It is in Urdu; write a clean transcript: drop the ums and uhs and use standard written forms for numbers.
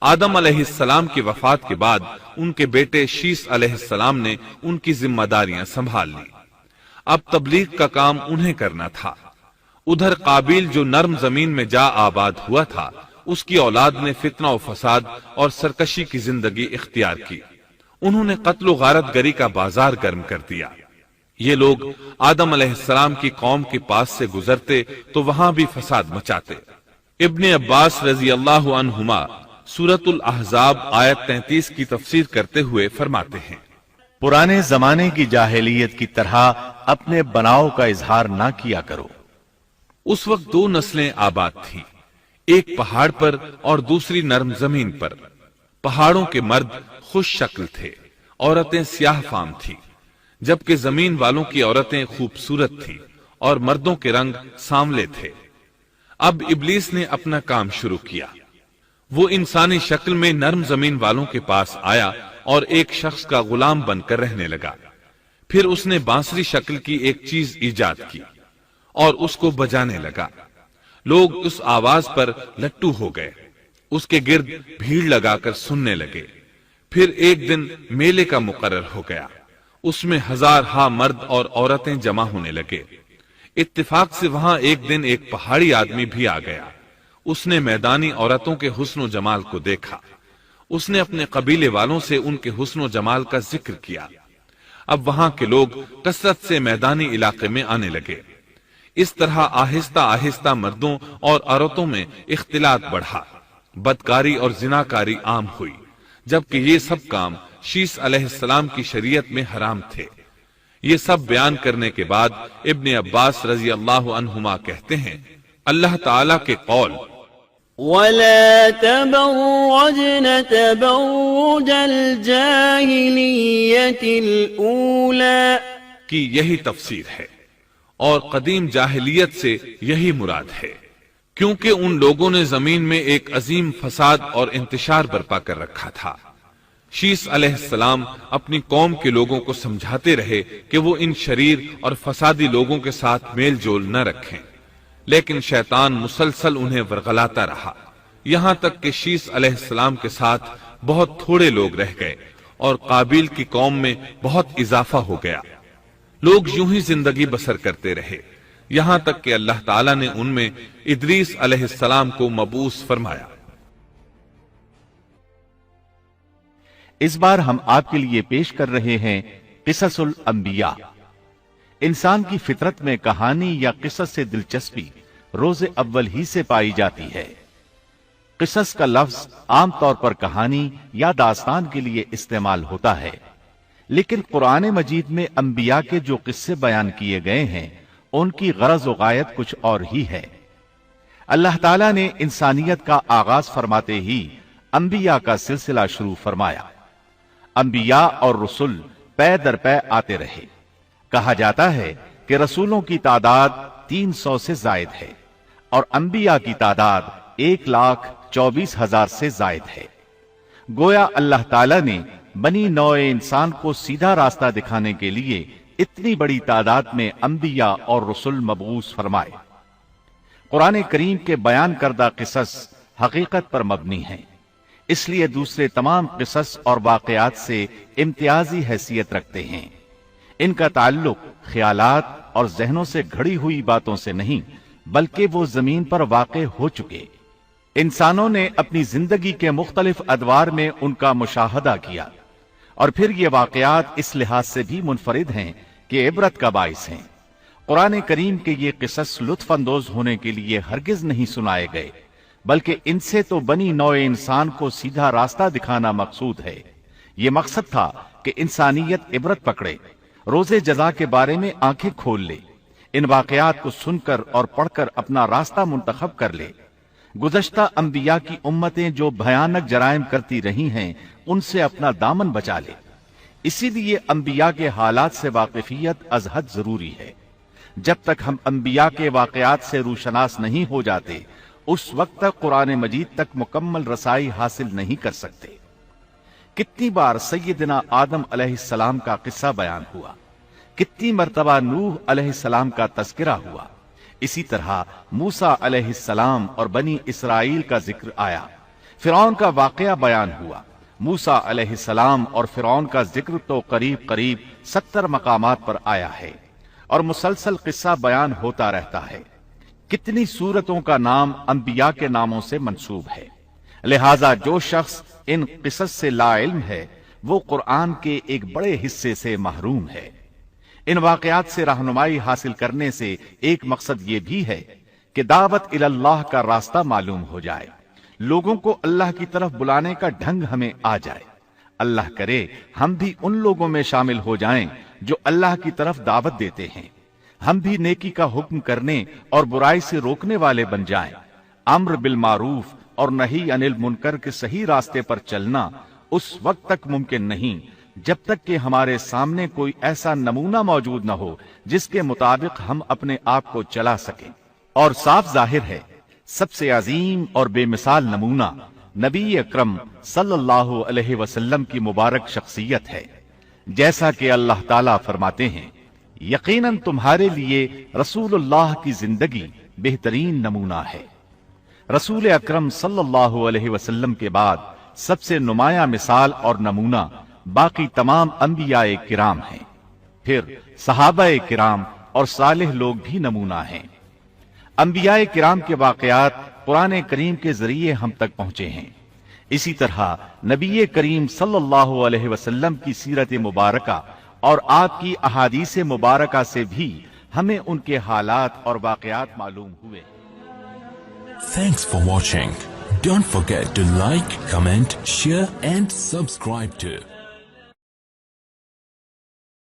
آدم علیہ السلام کی وفات کے بعد ان کے بیٹے شیس علیہ السلام نے ان کی ذمہ داریاں سنبھال لی۔ اب تبلیغ کا کام انہیں کرنا تھا۔ ادھر قابیل جو نرم زمین میں جا آباد ہوا تھا، اس کی اولاد نے فتنہ و فساد اور سرکشی کی زندگی اختیار کی۔ انہوں نے قتل و غارت گری کا بازار گرم کر دیا۔ یہ لوگ آدم علیہ السلام کی قوم کے پاس سے گزرتے تو وہاں بھی فساد مچاتے۔ ابن عباس رضی اللہ عنہما سورۃ الاحزاب آیت 33 کی تفسیر کرتے ہوئے فرماتے ہیں، پرانے زمانے کی جاہلیت کی طرح اپنے بناؤ کا اظہار نہ کیا کرو۔ اس وقت دو نسلیں آباد تھیں، ایک پہاڑ پر اور دوسری نرم زمین پر۔ پہاڑوں کے مرد خوش شکل تھے، عورتیں سیاہ فام تھیں، جبکہ زمین والوں کی عورتیں خوبصورت تھیں اور مردوں کے رنگ سانولے تھے۔ اب ابلیس نے اپنا کام شروع کیا۔ وہ انسانی شکل میں نرم زمین والوں کے پاس آیا اور ایک شخص کا غلام بن کر رہنے لگا۔ پھر اس نے بانسری شکل کی ایک چیز ایجاد کی اور اس کو بجانے لگا۔ لوگ اس آواز پر لٹو ہو گئے، اس کے گرد بھیڑ لگا کر سننے لگے۔ پھر ایک دن میلے کا مقرر ہو گیا، اس میں ہزارہا مرد اور عورتیں جمع ہونے لگے۔ اتفاق سے وہاں ایک دن ایک پہاڑی آدمی بھی آ گیا۔ اس نے میدانی عورتوں کے حسن و جمال کو دیکھا۔ اس نے اپنے قبیلے والوں سے ان کے حسن و جمال کا ذکر کیا۔ اب وہاں کے لوگ کثرت سے میدانی علاقے میں آنے لگے۔ اس طرح آہستہ آہستہ مردوں اور عورتوں میں اختلاط بڑھا، بدکاری اور زناکاری عام ہوئی، جبکہ یہ سب کام شیس علیہ السلام کی شریعت میں حرام تھے۔ یہ سب بیان کرنے کے بعد ابن عباس رضی اللہ عنہما کہتے ہیں، اللہ تعالیٰ کے قول وَلَا تَبَرَّجْنَ تَبَرُّجَ الْجَاهِلِيَّةِ الْأُولَى کی یہی تفسیر ہے، اور قدیم جاہلیت سے یہی مراد ہے، کیونکہ ان لوگوں نے زمین میں ایک عظیم فساد اور انتشار برپا کر رکھا تھا۔ شیس علیہ السلام اپنی قوم کے لوگوں کو سمجھاتے رہے کہ وہ ان شریر اور فسادی لوگوں کے ساتھ میل جول نہ رکھیں، لیکن شیطان مسلسل انہیں ورغلاتا رہا، یہاں تک کہ شیس علیہ السلام کے ساتھ بہت تھوڑے لوگ رہ گئے اور قابیل کی قوم میں بہت اضافہ ہو گیا۔ لوگ یوں ہی زندگی بسر کرتے رہے، یہاں تک کہ اللہ تعالیٰ نے ان میں ادریس علیہ السلام کو مبعوث فرمایا۔ اس بار ہم آپ کے لیے پیش کر رہے ہیں قصص الانبیاء۔ انسان کی فطرت میں کہانی یا قصص سے دلچسپی روز اول ہی سے پائی جاتی ہے۔ قصص کا لفظ عام طور پر کہانی یا داستان کے لیے استعمال ہوتا ہے، لیکن قرآن مجید میں انبیاء کے جو قصے بیان کیے گئے ہیں ان کی غرض و غایت کچھ اور ہی ہے۔ اللہ تعالیٰ نے انسانیت کا آغاز فرماتے ہی انبیاء کا سلسلہ شروع فرمایا۔ انبیاء اور رسول پے در پے آتے رہے۔ کہا جاتا ہے کہ رسولوں کی تعداد 300 سے زائد ہے اور انبیاء کی تعداد 1,24,000 سے زائد ہے۔ گویا اللہ تعالیٰ نے بنی نوع انسان کو سیدھا راستہ دکھانے کے لیے اتنی بڑی تعداد میں انبیاء اور رسول مبعوث فرمائے۔ قرآن کریم کے بیان کردہ قصص حقیقت پر مبنی ہیں، اس لیے دوسرے تمام قصص اور واقعات سے امتیازی حیثیت رکھتے ہیں۔ ان کا تعلق خیالات اور ذہنوں سے گھڑی ہوئی باتوں سے نہیں، بلکہ وہ زمین پر واقع ہو چکے۔ انسانوں نے اپنی زندگی کے مختلف ادوار میں ان کا مشاہدہ کیا، اور پھر یہ واقعات اس لحاظ سے بھی منفرد ہیں کہ عبرت کا باعث ہیں۔ قرآن کریم کے یہ قصص لطف اندوز ہونے کے لیے ہرگز نہیں سنائے گئے، بلکہ ان سے تو بنی نوع انسان کو سیدھا راستہ دکھانا مقصود ہے۔ یہ مقصد تھا کہ انسانیت عبرت پکڑے، روز جزا کے بارے میں آنکھیں کھول لے، ان واقعات کو سن کر اور پڑھ کر اپنا راستہ منتخب کر لے۔ گزشتہ انبیاء کی امتیں جو بھیانک جرائم کرتی رہی ہیں ان سے اپنا دامن بچا لے۔ اسی لیے انبیاء کے حالات سے واقفیت از حد ضروری ہے۔ جب تک ہم انبیاء کے واقعات سے روشناس نہیں ہو جاتے اس وقت تک قرآن مجید تک مکمل رسائی حاصل نہیں کر سکتے۔ کتنی بار سیدنا آدم علیہ السلام کا قصہ بیان ہوا، کتنی مرتبہ نوح علیہ السلام کا تذکرہ ہوا، اسی طرح موسیٰ علیہ السلام اور بنی اسرائیل کا ذکر آیا، فرعون کا واقعہ بیان ہوا۔ موسیٰ علیہ السلام اور فرعون کا ذکر تو قریب قریب 70 مقامات پر آیا ہے اور مسلسل قصہ بیان ہوتا رہتا ہے۔ کتنی سورتوں کا نام انبیاء کے ناموں سے منسوب ہے، لہذا جو شخص ان قصص سے لا علم ہے وہ قرآن کے ایک بڑے حصے سے محروم ہے۔ ان واقعات سے رہنمائی حاصل کرنے سے ایک مقصد یہ بھی ہے کہ دعوت اللہ کا راستہ معلوم ہو جائے، لوگوں کو اللہ کی طرف بلانے کا ڈھنگ ہمیں آ جائے۔ اللہ کرے ہم بھی ان لوگوں میں شامل ہو جائیں جو اللہ کی طرف دعوت دیتے ہیں، ہم بھی نیکی کا حکم کرنے اور برائی سے روکنے والے بن جائیں۔ امر بالمعروف اور نہی عن المنکر کے صحیح راستے پر چلنا اس وقت تک ممکن نہیں جب تک کہ ہمارے سامنے کوئی ایسا نمونہ موجود نہ ہو جس کے مطابق ہم اپنے آپ کو چلا سکیں۔ اور صاف ظاہر ہے سب سے عظیم اور بے مثال نمونہ نبی اکرم صلی اللہ علیہ وسلم کی مبارک شخصیت ہے، جیسا کہ اللہ تعالیٰ فرماتے ہیں یقیناً تمہارے لیے رسول اللہ کی زندگی بہترین نمونہ ہے۔ رسول اکرم صلی اللہ علیہ وسلم کے بعد سب سے نمایاں مثال اور نمونہ باقی تمام انبیاء کرام ہیں، پھر صحابہ کرام اور صالح لوگ بھی نمونہ ہیں۔ انبیاء کرام کے واقعات قرآن کریم کے ذریعے ہم تک پہنچے ہیں، اسی طرح نبی کریم صلی اللہ علیہ وسلم کی سیرت مبارکہ اور آپ کی احادیث مبارکہ سے بھی ہمیں ان کے حالات اور واقعات معلوم ہوئے۔ Thanks for watching. Don't forget to like, comment, share and subscribe to